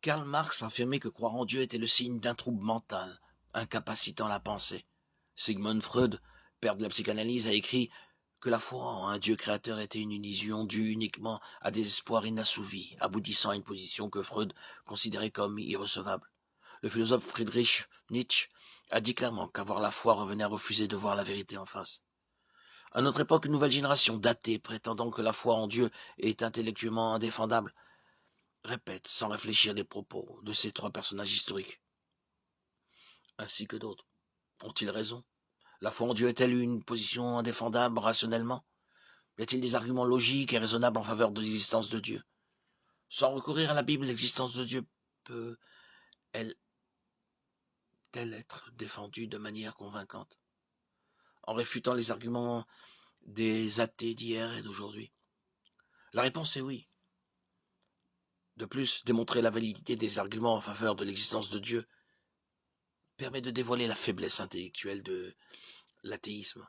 Karl Marx affirmait que croire en Dieu était le signe d'un trouble mental, incapacitant la pensée. Sigmund Freud, père de la psychanalyse, a écrit que la foi en un Dieu créateur était une illusion due uniquement à des espoirs inassouvis, aboutissant à une position que Freud considérait comme irrecevable. Le philosophe Friedrich Nietzsche a dit clairement qu'avoir la foi revenait à refuser de voir la vérité en face. À notre époque, une nouvelle génération d'athées prétendant que la foi en Dieu est intellectuellement indéfendable répète sans réfléchir les propos de ces trois personnages historiques, ainsi que d'autres. Ont-ils raison? La foi en Dieu est-elle une position indéfendable rationnellement? Y a-t-il des arguments logiques et raisonnables en faveur de l'existence de Dieu? Sans recourir à la Bible, l'existence de Dieu peut-elle être défendue de manière convaincante, en réfutant les arguments des athées d'hier et d'aujourd'hui? La réponse est oui. De plus, démontrer la validité des arguments en faveur de l'existence de Dieu permet de dévoiler la faiblesse intellectuelle de l'athéisme.